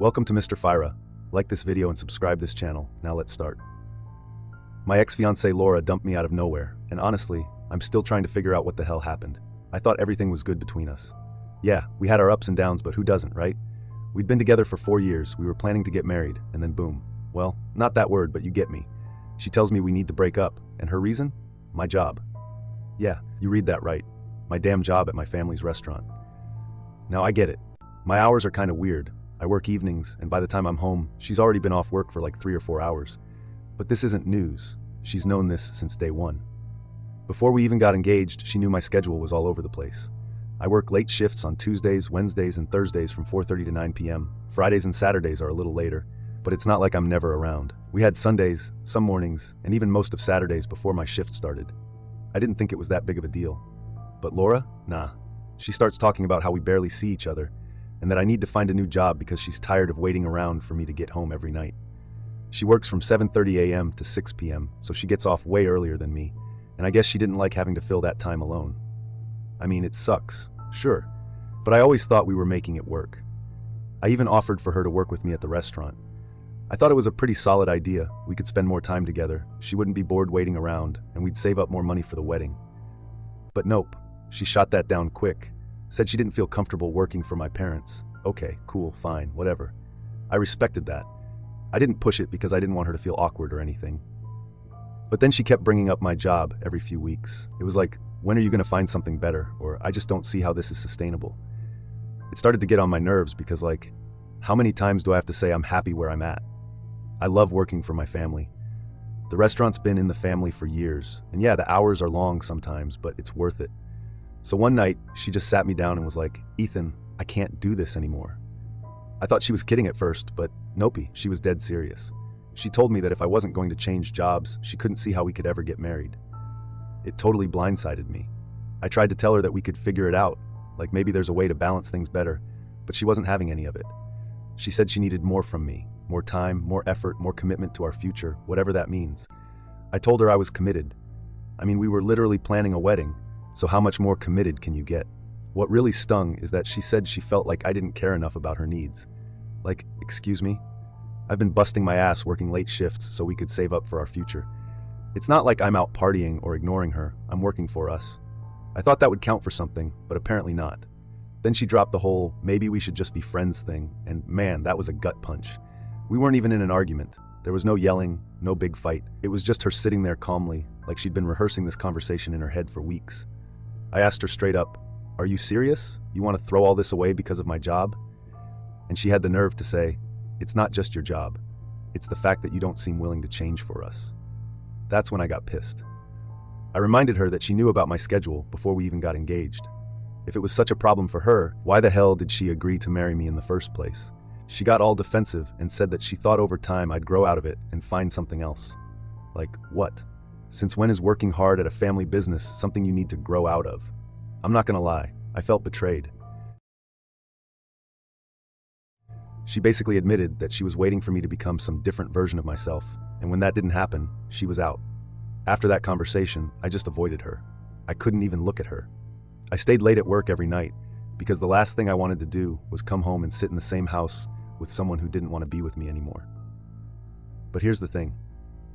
Welcome to Mr. Fyra. Like this video and subscribe this channel. Now let's start. My ex-fiancée Laura dumped me out of nowhere, and honestly, I'm still trying to figure out what the hell happened. I thought everything was good between us. Yeah, we had our ups and downs, but who doesn't, right? We'd been together for 4 years, we were planning to get married, and then boom. Well, not that word, but you get me. She tells me we need to break up, and her reason? My job. Yeah, you read that right. My damn job at my family's restaurant. Now I get it. My hours are kind of weird. I work evenings, and by the time I'm home, she's already been off work for like 3 or 4 hours. But this isn't news. She's known this since day one. Before we even got engaged, she knew my schedule was all over the place. I work late shifts on Tuesdays, Wednesdays, and Thursdays from 4:30 to 9 p.m. Fridays and Saturdays are a little later, but it's not like I'm never around. We had Sundays, some mornings, and even most of Saturdays before my shift started. I didn't think it was that big of a deal. But Laura? Nah. She starts talking about how we barely see each other, and that I need to find a new job because she's tired of waiting around for me to get home every night. She works from 7:30 a.m. to 6 p.m., so she gets off way earlier than me, and I guess she didn't like having to fill that time alone. I mean, it sucks, sure, but I always thought we were making it work. I even offered for her to work with me at the restaurant. I thought it was a pretty solid idea. We could spend more time together, she wouldn't be bored waiting around, and we'd save up more money for the wedding. But nope, she shot that down quick. Said she didn't feel comfortable working for my parents. Okay, cool, fine, whatever. I respected that. I didn't push it because I didn't want her to feel awkward or anything. But then she kept bringing up my job every few weeks. It was like, when are you going to find something better? Or I just don't see how this is sustainable. It started to get on my nerves because, like, how many times do I have to say I'm happy where I'm at? I love working for my family. The restaurant's been in the family for years. And yeah, the hours are long sometimes, but it's worth it. So one night, she just sat me down and was like, Ethan, I can't do this anymore. I thought she was kidding at first, but nope, she was dead serious. She told me that if I wasn't going to change jobs, she couldn't see how we could ever get married. It totally blindsided me. I tried to tell her that we could figure it out, like maybe there's a way to balance things better, but she wasn't having any of it. She said she needed more from me, more time, more effort, more commitment to our future, whatever that means. I told her I was committed. I mean, we were literally planning a wedding. So how much more committed can you get? What really stung is that she said she felt like I didn't care enough about her needs. Like, excuse me? I've been busting my ass working late shifts so we could save up for our future. It's not like I'm out partying or ignoring her, I'm working for us. I thought that would count for something, but apparently not. Then she dropped the whole, maybe we should just be friends thing, and man, that was a gut punch. We weren't even in an argument. There was no yelling, no big fight. It was just her sitting there calmly, like she'd been rehearsing this conversation in her head for weeks. I asked her straight up, are you serious? You want to throw all this away because of my job? And she had the nerve to say, it's not just your job. It's the fact that you don't seem willing to change for us. That's when I got pissed. I reminded her that she knew about my schedule before we even got engaged. If it was such a problem for her, why the hell did she agree to marry me in the first place? She got all defensive and said that she thought over time I'd grow out of it and find something else. Like what? Since when is working hard at a family business something you need to grow out of? I'm not gonna lie, I felt betrayed. She basically admitted that she was waiting for me to become some different version of myself, and when that didn't happen, she was out. After that conversation, I just avoided her. I couldn't even look at her. I stayed late at work every night, because the last thing I wanted to do was come home and sit in the same house with someone who didn't want to be with me anymore. But here's the thing,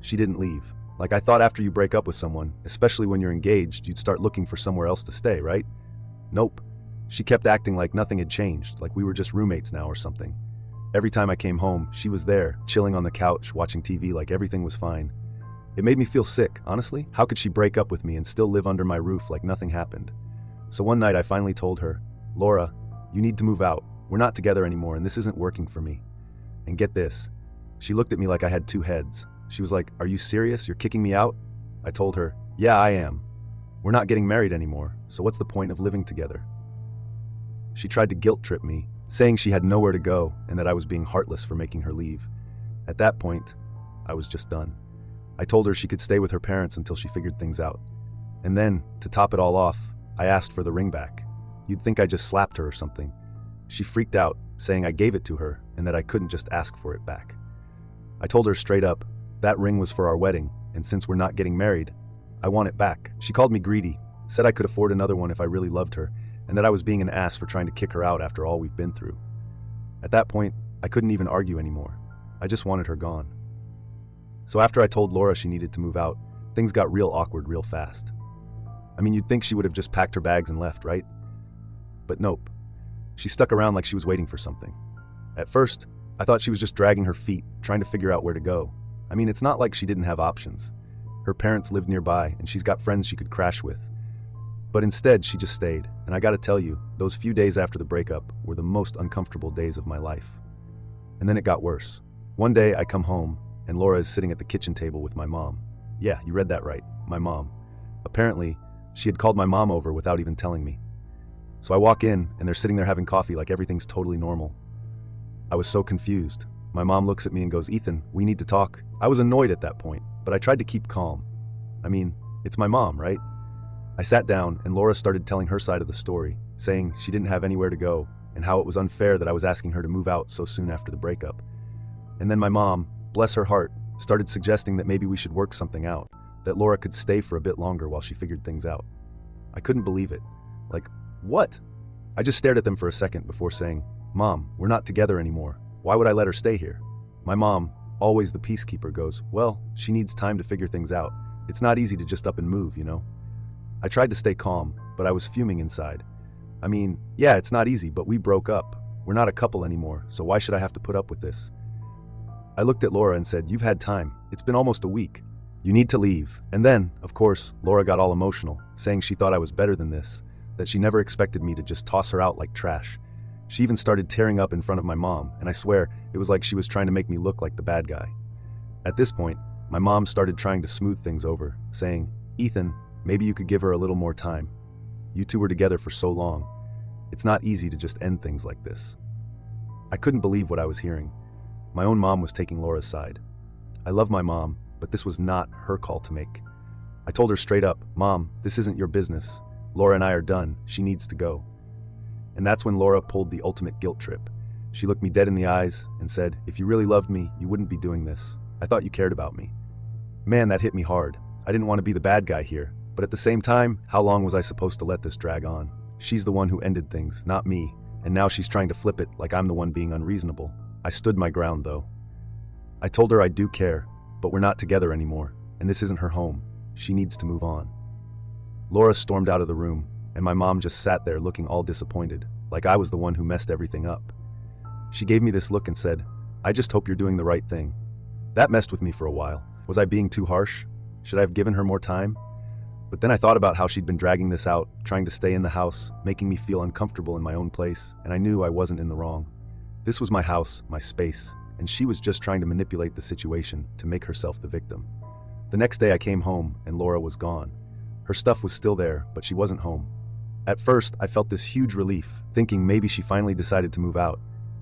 she didn't leave. Like, I thought after you break up with someone, especially when you're engaged, you'd start looking for somewhere else to stay, right? Nope. She kept acting like nothing had changed, like we were just roommates now or something. Every time I came home, she was there, chilling on the couch, watching TV like everything was fine. It made me feel sick, honestly. How could she break up with me and still live under my roof like nothing happened? So one night I finally told her, Laura, you need to move out. We're not together anymore and this isn't working for me. And get this, she looked at me like I had two heads. She was like, are you serious? You're kicking me out? I told her, yeah, I am. We're not getting married anymore, so what's the point of living together? She tried to guilt trip me, saying she had nowhere to go and that I was being heartless for making her leave. At that point, I was just done. I told her she could stay with her parents until she figured things out. And then, to top it all off, I asked for the ring back. You'd think I just slapped her or something. She freaked out, saying I gave it to her and that I couldn't just ask for it back. I told her straight up, that ring was for our wedding, and since we're not getting married, I want it back. She called me greedy, said I could afford another one if I really loved her, and that I was being an ass for trying to kick her out after all we've been through. At that point, I couldn't even argue anymore. I just wanted her gone. So after I told Laura she needed to move out, things got real awkward real fast. I mean, you'd think she would have just packed her bags and left, right? But nope. She stuck around like she was waiting for something. At first, I thought she was just dragging her feet, trying to figure out where to go. I mean, it's not like she didn't have options. Her parents lived nearby, and she's got friends she could crash with. But instead, she just stayed, and I gotta tell you, those few days after the breakup were the most uncomfortable days of my life. And then it got worse. One day, I come home, and Laura is sitting at the kitchen table with my mom. Yeah, you read that right, my mom. Apparently, she had called my mom over without even telling me. So I walk in, and they're sitting there having coffee like everything's totally normal. I was so confused. My mom looks at me and goes, "Ethan, we need to talk." I was annoyed at that point, but I tried to keep calm. I mean, it's my mom, right? I sat down, and Laura started telling her side of the story, saying she didn't have anywhere to go, and how it was unfair that I was asking her to move out so soon after the breakup. And then my mom, bless her heart, started suggesting that maybe we should work something out, that Laura could stay for a bit longer while she figured things out. I couldn't believe it. Like, what? I just stared at them for a second before saying, "Mom, we're not together anymore. Why would I let her stay here?" My mom, always the peacekeeper, goes, "Well, she needs time to figure things out. It's not easy to just up and move, you know?" I tried to stay calm, but I was fuming inside. I mean, yeah, it's not easy, but we broke up. We're not a couple anymore, so why should I have to put up with this? I looked at Laura and said, "You've had time. It's been almost a week. You need to leave." And then, of course, Laura got all emotional, saying she thought I was better than this, that she never expected me to just toss her out like trash. She even started tearing up in front of my mom, and I swear, it was like she was trying to make me look like the bad guy. At this point, my mom started trying to smooth things over, saying, "Ethan, maybe you could give her a little more time. You two were together for so long. It's not easy to just end things like this." I couldn't believe what I was hearing. My own mom was taking Laura's side. I love my mom, but this was not her call to make. I told her straight up, "Mom, this isn't your business. Laura and I are done. She needs to go." And that's when Laura pulled the ultimate guilt trip. She looked me dead in the eyes and said, "If you really loved me, you wouldn't be doing this. I thought you cared about me." Man, that hit me hard. I didn't want to be the bad guy here, but at the same time, how long was I supposed to let this drag on? She's the one who ended things, not me, and now she's trying to flip it like I'm the one being unreasonable. I stood my ground, though. I told her I do care, but we're not together anymore, and this isn't her home. She needs to move on. Laura stormed out of the room, and my mom just sat there looking all disappointed, like I was the one who messed everything up. She gave me this look and said, "I just hope you're doing the right thing." That messed with me for a while. Was I being too harsh? Should I have given her more time? But then I thought about how she'd been dragging this out, trying to stay in the house, making me feel uncomfortable in my own place, and I knew I wasn't in the wrong. This was my house, my space, and she was just trying to manipulate the situation to make herself the victim. The next day I came home, and Laura was gone. Her stuff was still there, but she wasn't home. At first, I felt this huge relief, thinking maybe she finally decided to move out.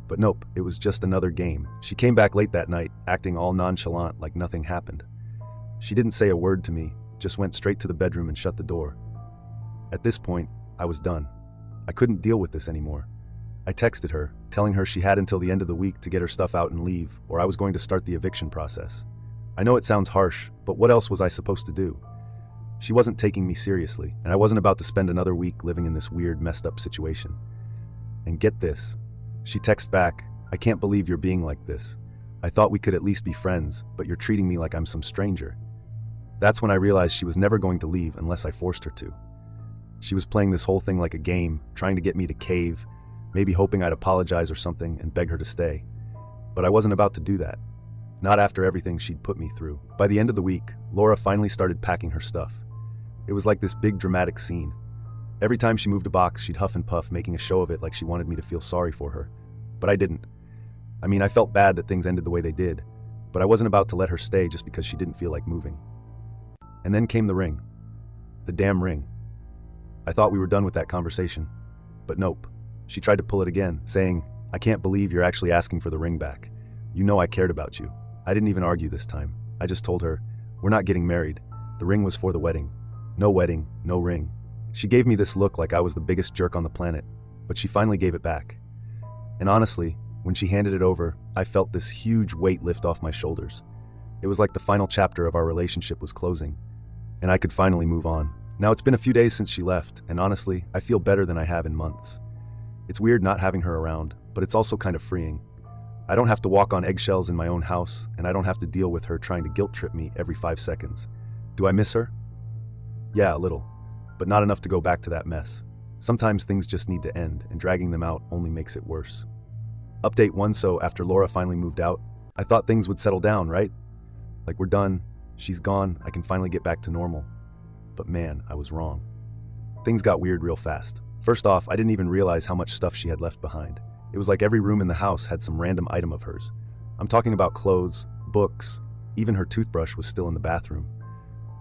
But nope, it was just another game. She came back late that night, acting all nonchalant like nothing happened. She didn't say a word to me, just went straight to the bedroom and shut the door. At this point, I was done. I couldn't deal with this anymore. I texted her, telling her she had until the end of the week to get her stuff out and leave, or I was going to start the eviction process. I know it sounds harsh, but what else was I supposed to do? She wasn't taking me seriously, and I wasn't about to spend another week living in this weird, messed up situation. And get this. She texted back, "I can't believe you're being like this. I thought we could at least be friends, but you're treating me like I'm some stranger." That's when I realized she was never going to leave unless I forced her to. She was playing this whole thing like a game, trying to get me to cave, maybe hoping I'd apologize or something and beg her to stay. But I wasn't about to do that. Not after everything she'd put me through. By the end of the week, Laura finally started packing her stuff. It was like this big dramatic scene. Every time she moved a box, she'd huff and puff, making a show of it like she wanted me to feel sorry for her. But I didn't. I mean, I felt bad that things ended the way they did, but I wasn't about to let her stay just because she didn't feel like moving. And then came the ring. The damn ring. I thought we were done with that conversation. But nope. She tried to pull it again, saying, "I can't believe you're actually asking for the ring back. You know I cared about you." I didn't even argue this time. I just told her, "We're not getting married. The ring was for the wedding. No wedding, no ring." She gave me this look like I was the biggest jerk on the planet, but she finally gave it back. And honestly, when she handed it over, I felt this huge weight lift off my shoulders. It was like the final chapter of our relationship was closing, and I could finally move on. Now it's been a few days since she left, and honestly, I feel better than I have in months. It's weird not having her around, but it's also kind of freeing. I don't have to walk on eggshells in my own house, and I don't have to deal with her trying to guilt trip me every 5 seconds. Do I miss her? Yeah, a little, but not enough to go back to that mess. Sometimes things just need to end, and dragging them out only makes it worse. Update 1. So after Laura finally moved out, I thought things would settle down, right? Like, we're done, she's gone, I can finally get back to normal. But man, I was wrong. Things got weird real fast. First off, I didn't even realize how much stuff she had left behind. It was like every room in the house had some random item of hers. I'm talking about clothes, books, even her toothbrush was still in the bathroom.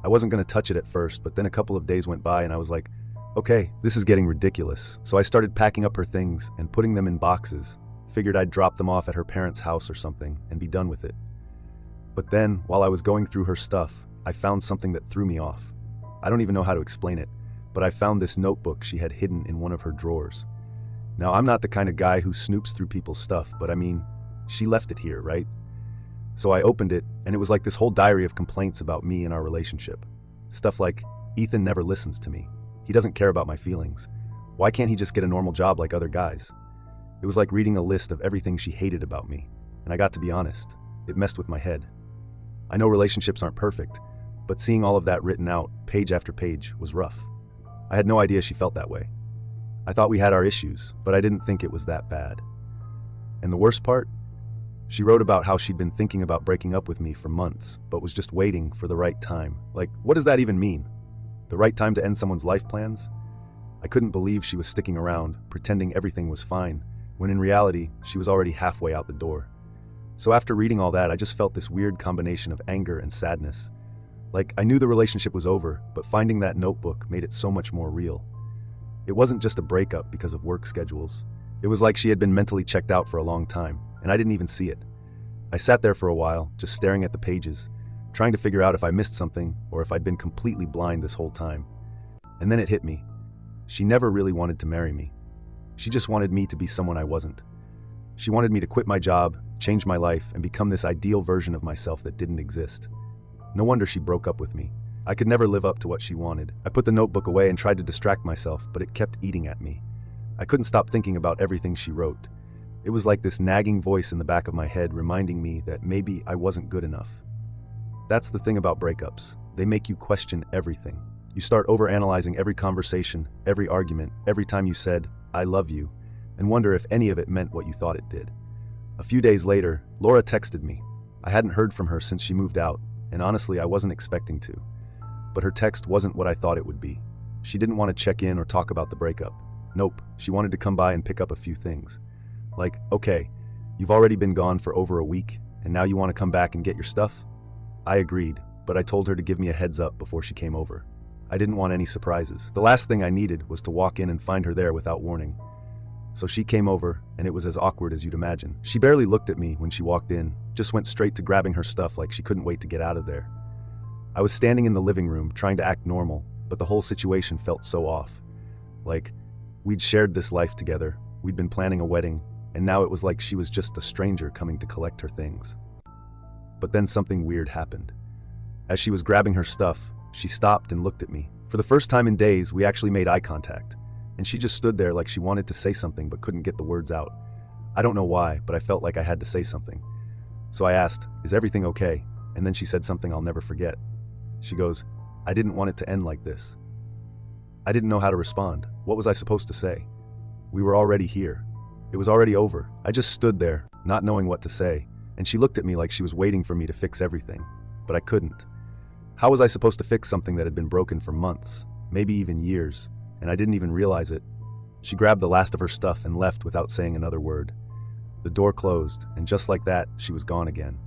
I wasn't going to touch it at first, but then a couple of days went by and I was like, okay, this is getting ridiculous. So I started packing up her things and putting them in boxes. Figured I'd drop them off at her parents' house or something and be done with it. But then, while I was going through her stuff, I found something that threw me off. I don't even know how to explain it, but I found this notebook she had hidden in one of her drawers. Now, I'm not the kind of guy who snoops through people's stuff, but I mean, she left it here, right? So I opened it, and it was like this whole diary of complaints about me and our relationship. Stuff like, Ethan never listens to me. He doesn't care about my feelings. Why can't he just get a normal job like other guys? It was like reading a list of everything she hated about me, and I got to be honest, it messed with my head. I know relationships aren't perfect, but seeing all of that written out, page after page, was rough. I had no idea she felt that way. I thought we had our issues, but I didn't think it was that bad. And the worst part? She wrote about how she'd been thinking about breaking up with me for months, but was just waiting for the right time. Like, what does that even mean? The right time to end someone's life plans? I couldn't believe she was sticking around, pretending everything was fine, when in reality, she was already halfway out the door. So after reading all that, I just felt this weird combination of anger and sadness. Like, I knew the relationship was over, but finding that notebook made it so much more real. It wasn't just a breakup because of work schedules. It was like she had been mentally checked out for a long time, and I didn't even see it. I sat there for a while, just staring at the pages, trying to figure out if I missed something or if I'd been completely blind this whole time. And then it hit me. She never really wanted to marry me. She just wanted me to be someone I wasn't. She wanted me to quit my job, change my life, and become this ideal version of myself that didn't exist. No wonder she broke up with me. I could never live up to what she wanted. I put the notebook away and tried to distract myself, but it kept eating at me. I couldn't stop thinking about everything she wrote. It was like this nagging voice in the back of my head reminding me that maybe I wasn't good enough. That's the thing about breakups. They make you question everything. You start overanalyzing every conversation, every argument, every time you said, "I love you," and wonder if any of it meant what you thought it did. A few days later, Laura texted me. I hadn't heard from her since she moved out, and honestly, I wasn't expecting to. But her text wasn't what I thought it would be. She didn't want to check in or talk about the breakup. Nope, she wanted to come by and pick up a few things. Like, okay, you've already been gone for over a week, and now you want to come back and get your stuff? I agreed, but I told her to give me a heads up before she came over. I didn't want any surprises. The last thing I needed was to walk in and find her there without warning. So she came over, and it was as awkward as you'd imagine. She barely looked at me when she walked in, just went straight to grabbing her stuff like she couldn't wait to get out of there. I was standing in the living room trying to act normal, but the whole situation felt so off. Like, we'd shared this life together, we'd been planning a wedding, and now it was like she was just a stranger coming to collect her things. But then something weird happened. As she was grabbing her stuff, she stopped and looked at me. For the first time in days, we actually made eye contact, and she just stood there like she wanted to say something but couldn't get the words out. I don't know why, but I felt like I had to say something. So I asked, "Is everything okay?" And then she said something I'll never forget. She goes, "I didn't want it to end like this." I didn't know how to respond. What was I supposed to say? We were already here. It was already over. I just stood there, not knowing what to say, and she looked at me like she was waiting for me to fix everything. But I couldn't. How was I supposed to fix something that had been broken for months, maybe even years, and I didn't even realize it? She grabbed the last of her stuff and left without saying another word. The door closed, and just like that, she was gone again.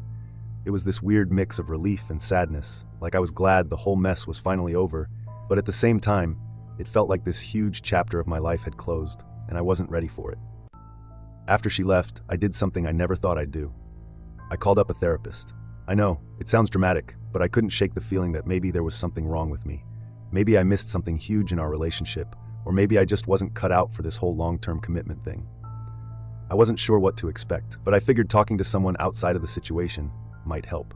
It was this weird mix of relief and sadness, like I was glad the whole mess was finally over, but at the same time, it felt like this huge chapter of my life had closed, and I wasn't ready for it. After she left, I did something I never thought I'd do. I called up a therapist. I know, it sounds dramatic, but I couldn't shake the feeling that maybe there was something wrong with me. Maybe I missed something huge in our relationship, or maybe I just wasn't cut out for this whole long-term commitment thing. I wasn't sure what to expect, but I figured talking to someone outside of the situation might help.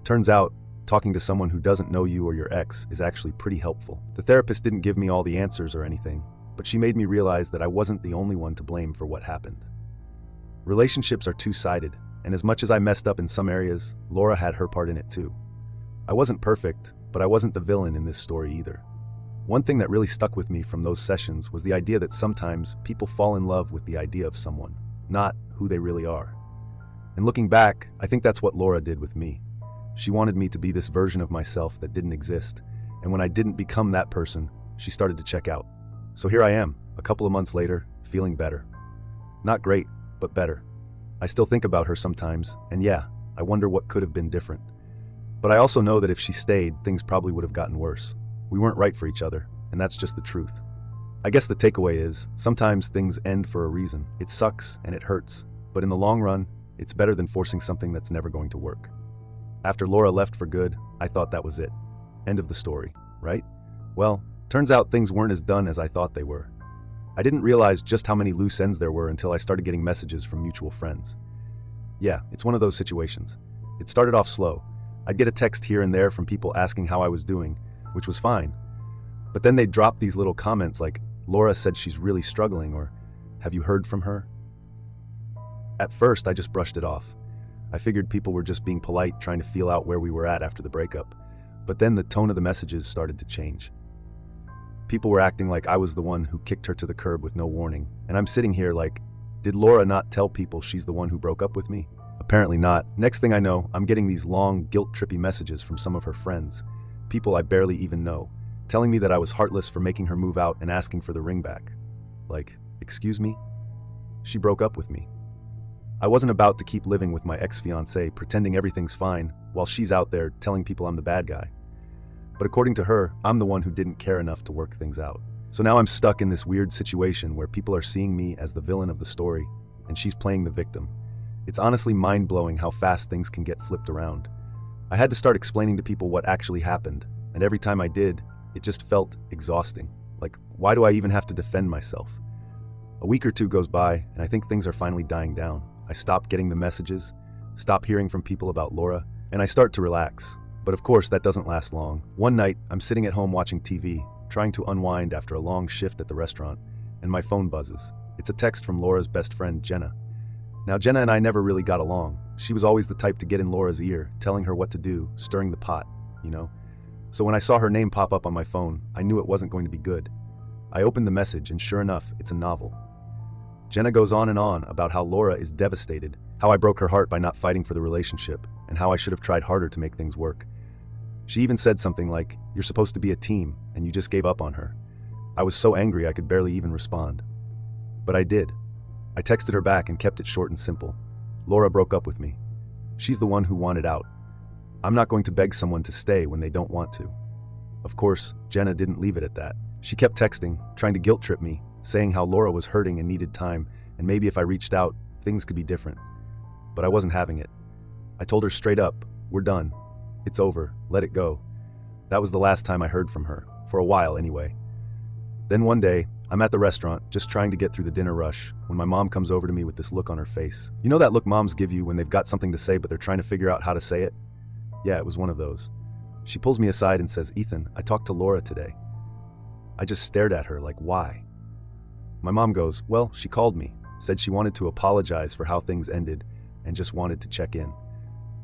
Turns out, talking to someone who doesn't know you or your ex is actually pretty helpful. The therapist didn't give me all the answers or anything, but she made me realize that I wasn't the only one to blame for what happened. Relationships are two-sided. And as much as I messed up in some areas, Laura had her part in it too. I wasn't perfect, but I wasn't the villain in this story either. One thing that really stuck with me from those sessions was the idea that sometimes people fall in love with the idea of someone, not who they really are. And looking back, I think that's what Laura did with me. She wanted me to be this version of myself that didn't exist, and when I didn't become that person, she started to check out. So here I am, a couple of months later, feeling better. Not great, but better. I still think about her sometimes, and yeah, I wonder what could have been different. But I also know that if she stayed, things probably would have gotten worse. We weren't right for each other, and that's just the truth. I guess the takeaway is, sometimes things end for a reason. It sucks and it hurts, but in the long run, it's better than forcing something that's never going to work. After Laura left for good, I thought that was it. End of the story, right? Well, turns out things weren't as done as I thought they were. I didn't realize just how many loose ends there were until I started getting messages from mutual friends. Yeah, it's one of those situations. It started off slow. I'd get a text here and there from people asking how I was doing, which was fine. But then they'd drop these little comments like, Laura said she's really struggling, or have you heard from her? At first, I just brushed it off. I figured people were just being polite, trying to feel out where we were at after the breakup. But then the tone of the messages started to change. People were acting like I was the one who kicked her to the curb with no warning. And I'm sitting here like, did Laura not tell people she's the one who broke up with me? Apparently not. Next thing I know, I'm getting these long, guilt-trippy messages from some of her friends, people I barely even know, telling me that I was heartless for making her move out and asking for the ring back. Like, excuse me? She broke up with me. I wasn't about to keep living with my ex-fiancée pretending everything's fine while she's out there telling people I'm the bad guy. But according to her, I'm the one who didn't care enough to work things out. So now I'm stuck in this weird situation where people are seeing me as the villain of the story, and she's playing the victim. It's honestly mind-blowing how fast things can get flipped around. I had to start explaining to people what actually happened, and every time I did, it just felt exhausting. Like, why do I even have to defend myself? A week or two goes by, and I think things are finally dying down. I stop getting the messages, stop hearing from people about Laura, and I start to relax. But of course, that doesn't last long. One night, I'm sitting at home watching TV, trying to unwind after a long shift at the restaurant, and my phone buzzes. It's a text from Laura's best friend, Jenna. Now, Jenna and I never really got along. She was always the type to get in Laura's ear, telling her what to do, stirring the pot, you know? So when I saw her name pop up on my phone, I knew it wasn't going to be good. I opened the message, and sure enough, it's a novel. Jenna goes on and on about how Laura is devastated, how I broke her heart by not fighting for the relationship, and how I should have tried harder to make things work. She even said something like, "You're supposed to be a team, and you just gave up on her." I was so angry I could barely even respond. But I did. I texted her back and kept it short and simple. Laura broke up with me. She's the one who wanted out. I'm not going to beg someone to stay when they don't want to. Of course, Jenna didn't leave it at that. She kept texting, trying to guilt-trip me, saying how Laura was hurting and needed time, and maybe if I reached out, things could be different. But I wasn't having it. I told her straight up, we're done. It's over. Let it go. That was the last time I heard from her, for a while anyway. Then one day, I'm at the restaurant, just trying to get through the dinner rush, when my mom comes over to me with this look on her face. You know that look moms give you when they've got something to say but they're trying to figure out how to say it? Yeah, it was one of those. She pulls me aside and says, "Ethan, I talked to Laura today." I just stared at her like, why? My mom goes, "Well, she called me, said she wanted to apologize for how things ended, and just wanted to check in."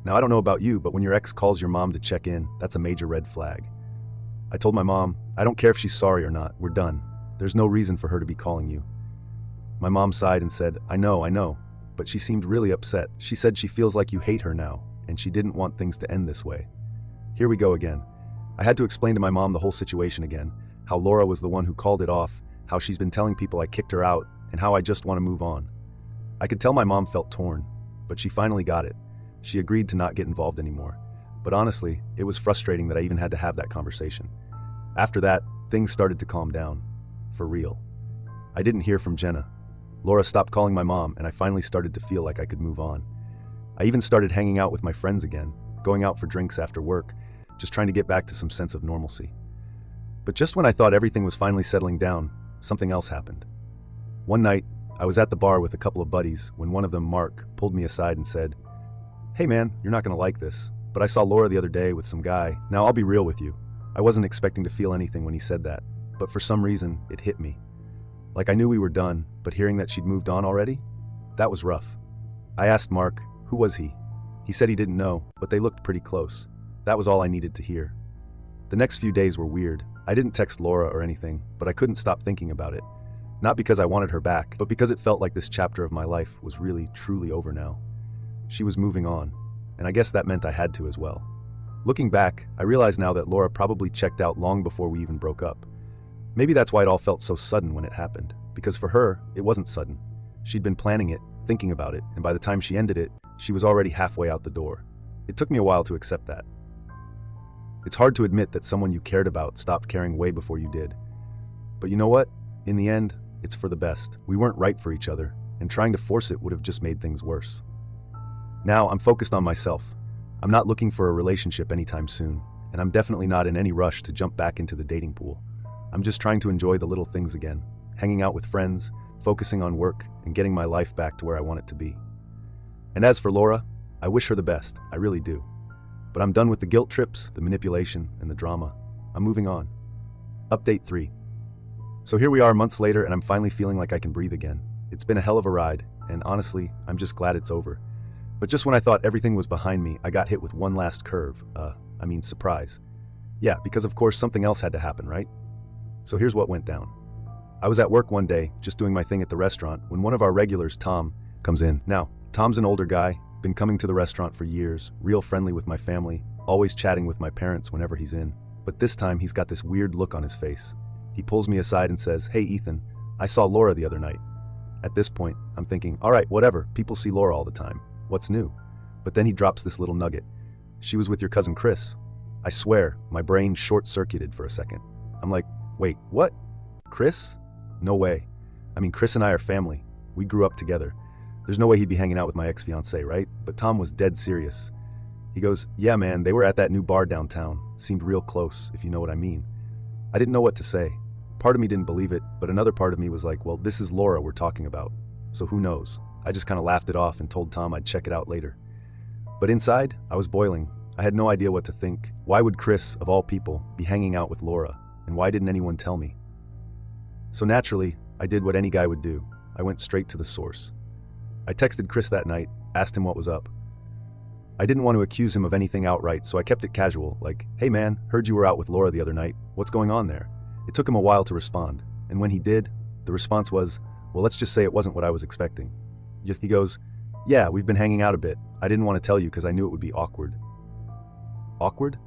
Now, I don't know about you, but when your ex calls your mom to check in, that's a major red flag. I told my mom, I don't care if she's sorry or not, we're done. There's no reason for her to be calling you. My mom sighed and said, I know, but she seemed really upset. She said she feels like you hate her now, and she didn't want things to end this way. Here we go again. I had to explain to my mom the whole situation again, how Laura was the one who called it off, how she's been telling people I kicked her out, and how I just want to move on. I could tell my mom felt torn, but she finally got it. She agreed to not get involved anymore. But honestly, it was frustrating that I even had to have that conversation. After that, things started to calm down. For real. I didn't hear from Jenna. Laura stopped calling my mom, and I finally started to feel like I could move on. I even started hanging out with my friends again, going out for drinks after work, just trying to get back to some sense of normalcy. But just when I thought everything was finally settling down, something else happened. One night, I was at the bar with a couple of buddies when one of them, Mark, pulled me aside and said, "Hey man, you're not gonna like this, but I saw Laura the other day with some guy. Now I'll be real with you. I wasn't expecting to feel anything when he said that, but for some reason, it hit me. Like I knew we were done, but hearing that she'd moved on already? That was rough." I asked Mark, Who was he? He said he didn't know, but they looked pretty close. That was all I needed to hear. The next few days were weird. I didn't text Laura or anything, but I couldn't stop thinking about it. Not because I wanted her back, but because it felt like this chapter of my life was really, truly over now. She was moving on, and I guess that meant I had to as well. Looking back, I realize now that Laura probably checked out long before we even broke up. Maybe that's why it all felt so sudden when it happened, because for her, it wasn't sudden. She'd been planning it, thinking about it, and by the time she ended it, she was already halfway out the door. It took me a while to accept that. It's hard to admit that someone you cared about stopped caring way before you did. But you know what? In the end, it's for the best. We weren't right for each other, and trying to force it would have just made things worse. Now, I'm focused on myself. I'm not looking for a relationship anytime soon, and I'm definitely not in any rush to jump back into the dating pool. I'm just trying to enjoy the little things again, hanging out with friends, focusing on work, and getting my life back to where I want it to be. And as for Laura, I wish her the best, I really do. But I'm done with the guilt trips, the manipulation, and the drama. I'm moving on. Update 3. So here we are months later, and I'm finally feeling like I can breathe again. It's been a hell of a ride, and honestly, I'm just glad it's over. But just when I thought everything was behind me, I got hit with one last curve. Surprise. Yeah, because of course something else had to happen, right? So here's what went down. I was at work one day, just doing my thing at the restaurant, when one of our regulars, Tom, comes in. Now, Tom's an older guy, been coming to the restaurant for years, real friendly with my family, always chatting with my parents whenever he's in. But this time he's got this weird look on his face. He pulls me aside and says, "Hey Ethan, I saw Laura the other night." At this point, I'm thinking, all right, whatever, people see Laura all the time. What's new? But then he drops this little nugget. "She was with your cousin Chris." I swear, my brain short-circuited for a second. I'm like, wait, what? Chris? No way. I mean, Chris and I are family. We grew up together. There's no way he'd be hanging out with my ex-fiancée, right? But Tom was dead serious. He goes, "Yeah, man, they were at that new bar downtown. Seemed real close, if you know what I mean." I didn't know what to say. Part of me didn't believe it, but another part of me was like, well, this is Laura we're talking about. So who knows? I just kind of laughed it off and told Tom I'd check it out later. But inside, I was boiling. I had no idea what to think. Why would Chris, of all people, be hanging out with Laura? And why didn't anyone tell me? So naturally, I did what any guy would do. I went straight to the source. I texted Chris that night, asked him what was up. I didn't want to accuse him of anything outright, so I kept it casual, like, "Hey man, heard you were out with Laura the other night. What's going on there?" It took him a while to respond, and when he did, the response was, "Well, let's just say it wasn't what I was expecting." He goes, "Yeah, we've been hanging out a bit. I didn't want to tell you because I knew it would be awkward." Awkward?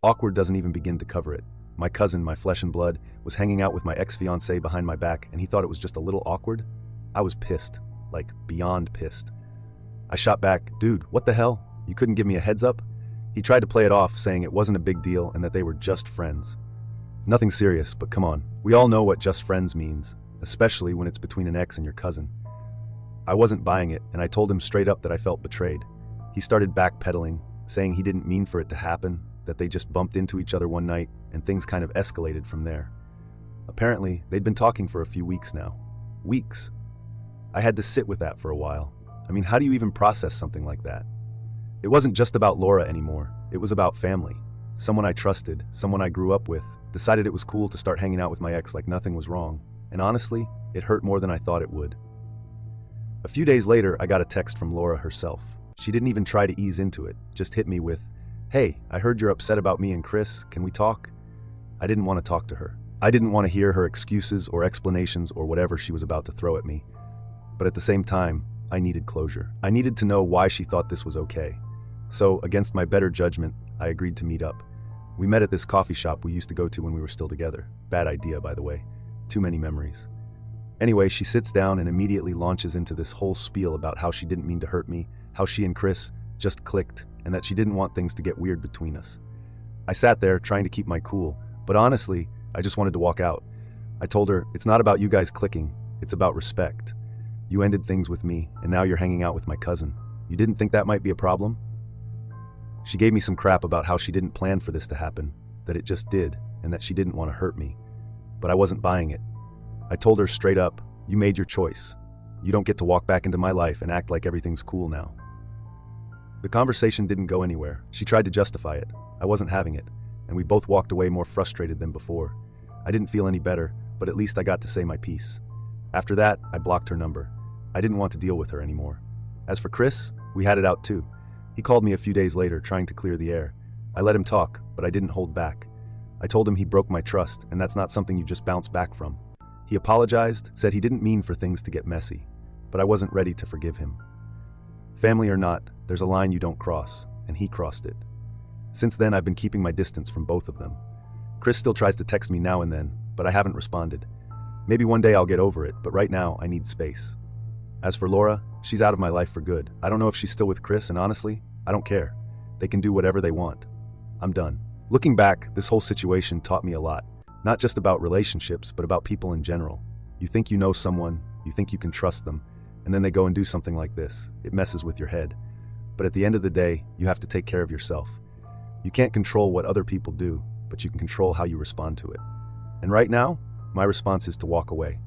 Awkward doesn't even begin to cover it. My cousin, my flesh and blood, was hanging out with my ex-fiancée behind my back, and he thought it was just a little awkward? I was pissed. Like, beyond pissed. I shot back, "Dude, what the hell? You couldn't give me a heads up?" He tried to play it off, saying it wasn't a big deal and that they were just friends. Nothing serious, but come on. We all know what just friends means, especially when it's between an ex and your cousin. I wasn't buying it, and I told him straight up that I felt betrayed. He started backpedaling, saying he didn't mean for it to happen, that they just bumped into each other one night, and things kind of escalated from there. Apparently, they'd been talking for a few weeks now. Weeks. I had to sit with that for a while. I mean, how do you even process something like that? It wasn't just about Laura anymore. It was about family. Someone I trusted, someone I grew up with, decided it was cool to start hanging out with my ex like nothing was wrong. And honestly, it hurt more than I thought it would. A few days later, I got a text from Laura herself. She didn't even try to ease into it, just hit me with, "Hey, I heard you're upset about me and Chris. Can we talk?" I didn't want to talk to her. I didn't want to hear her excuses or explanations or whatever she was about to throw at me. But at the same time, I needed closure. I needed to know why she thought this was okay. So, against my better judgment, I agreed to meet up. We met at this coffee shop we used to go to when we were still together. Bad idea, by the way. Too many memories. Anyway, she sits down and immediately launches into this whole spiel about how she didn't mean to hurt me, how she and Chris just clicked, and that she didn't want things to get weird between us. I sat there trying to keep my cool, but honestly, I just wanted to walk out. I told her, "It's not about you guys clicking, it's about respect. You ended things with me, and now you're hanging out with my cousin. You didn't think that might be a problem?" She gave me some crap about how she didn't plan for this to happen, that it just did, and that she didn't want to hurt me. But I wasn't buying it. I told her straight up, "You made your choice. You don't get to walk back into my life and act like everything's cool now." The conversation didn't go anywhere. She tried to justify it. I wasn't having it, and we both walked away more frustrated than before. I didn't feel any better, but at least I got to say my piece. After that, I blocked her number. I didn't want to deal with her anymore. As for Chris, We had it out too. He called me a few days later, trying to clear the air. I let him talk, but I didn't hold back. I told him he broke my trust, and that's not something you just bounce back from. He apologized, said he didn't mean for things to get messy, but I wasn't ready to forgive him. Family or not, there's a line you don't cross, and he crossed it. Since then, I've been keeping my distance from both of them. Chris still tries to text me now and then, but I haven't responded. Maybe one day I'll get over it, but right now I need space. As for Laura, she's out of my life for good. I don't know if she's still with Chris, and honestly, I don't care. They can do whatever they want. I'm done. Looking back, this whole situation taught me a lot. Not just about relationships, but about people in general. You think you know someone, you think you can trust them, and then they go and do something like this. It messes with your head. But at the end of the day, you have to take care of yourself. You can't control what other people do, but you can control how you respond to it. And right now, my response is to walk away.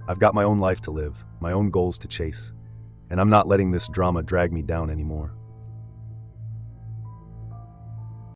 I've got my own life to live, my own goals to chase, and I'm not letting this drama drag me down anymore.